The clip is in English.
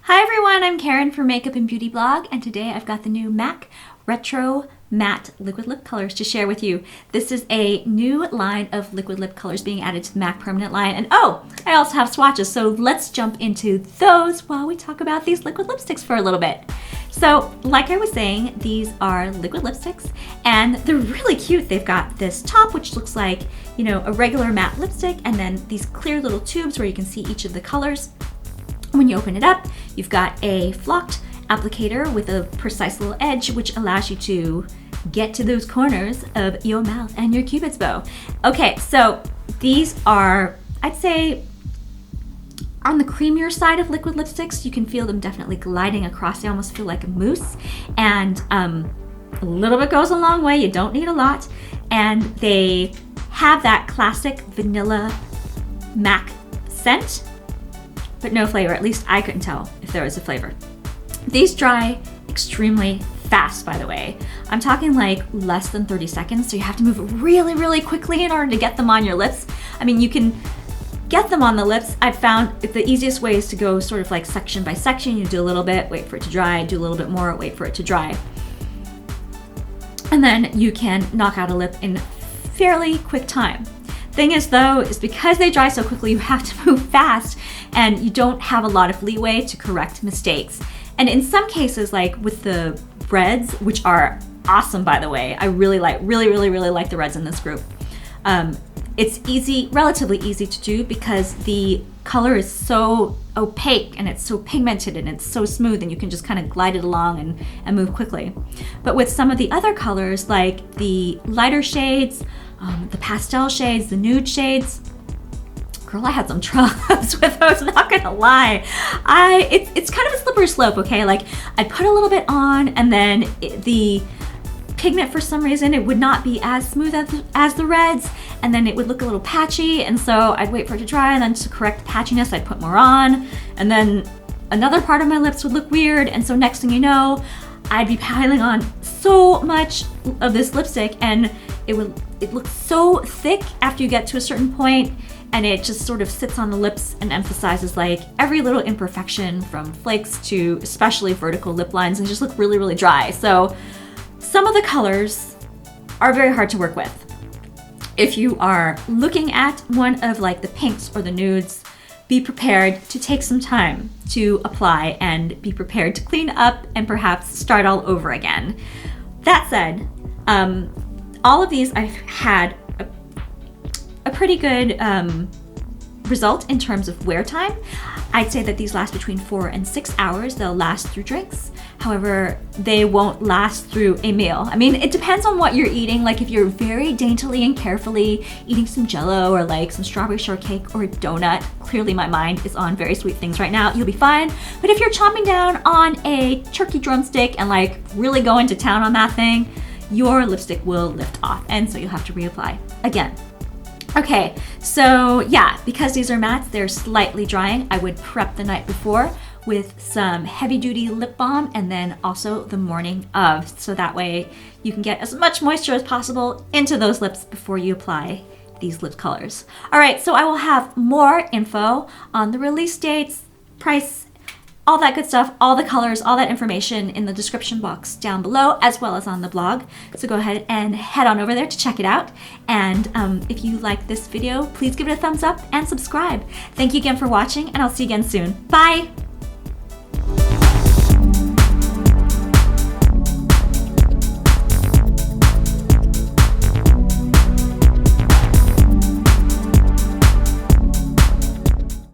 Hi everyone, I'm Karen from Makeup and Beauty Blog, and today I've got the new MAC Retro Matte Liquid Lip Colors to share with you. This is a new line of liquid lip colors being added to the MAC Permanent line, and oh, I also have swatches, so let's jump into those while we talk about these liquid lipsticks for a little bit. So, like I was saying, these are liquid lipsticks, and they're really cute. They've got this top, which looks like, you know, a regular matte lipstick, and then these clear little tubes where you can see each of the colors. When you open it up, you've got a flocked applicator with a precise little edge, which allows you to get to those corners of your mouth and your cupid's bow. Okay, so these are, I'd say, on the creamier side of liquid lipsticks. You can feel them definitely gliding across. They almost feel like a mousse, and a little bit goes a long way. You don't need a lot, and they have that classic vanilla MAC scent, but no flavor. At least I couldn't tell if there was a flavor. These dry extremely fast, by the way. I'm talking like less than 30 seconds, so you have to move really, really quickly in order to get them on your lips. I mean, you can get them on the lips. I've found the easiest way is to go sort of like section by section. You do a little bit, wait for it to dry, do a little bit more, wait for it to dry. And then you can knock out a lip in fairly quick time. Thing is though, is because they dry so quickly, you have to move fast and you don't have a lot of leeway to correct mistakes. And in some cases, like with the reds, which are awesome, by the way, I really like the reds in this group. It's easy, relatively easy to do because the color is so opaque and it's so pigmented and it's so smooth, and you can just kind of glide it along and move quickly. But with some of the other colors, like the lighter shades, the pastel shades, the nude shades, girl, I had some troubles with those, not gonna lie. It's kind of a slippery slope, okay? Like, I'd put a little bit on, and then the pigment, for some reason, it would not be as smooth as the reds, and then it would look a little patchy, and so I'd wait for it to dry, and then to correct the patchiness, I'd put more on, and then another part of my lips would look weird, and so next thing you know, I'd be piling on so much of this lipstick, and it looks so thick after you get to a certain point, and it just sort of sits on the lips and emphasizes like every little imperfection, from flakes to especially vertical lip lines, and just look really, really dry. So some of the colors are very hard to work with. If you are looking at one of like the pinks or the nudes, be prepared to take some time to apply and be prepared to clean up and perhaps start all over again. That said, all of these I've had a pretty good result in terms of wear time. I'd say that these last between 4 and 6 hours. They'll last through drinks. However, they won't last through a meal. I mean, it depends on what you're eating. Like if you're very daintily and carefully eating some Jell-O or like some strawberry shortcake or a donut, clearly my mind is on very sweet things right now, you'll be fine. But if you're chomping down on a turkey drumstick and like really going to town on that thing, your lipstick will lift off, and so you'll have to reapply again. Okay, so yeah, because these are mattes, they're slightly drying. I would prep the night before with some heavy duty lip balm, and then also the morning of, so that way you can get as much moisture as possible into those lips before you apply these lip colors. All right, so I will have more info on the release dates, price, all that good stuff, all the colors, all that information in the description box down below, as well as on the blog. So go ahead and head on over there to check it out. And if you like this video, please give it a thumbs up and subscribe. Thank you again for watching, and I'll see you again soon. Bye!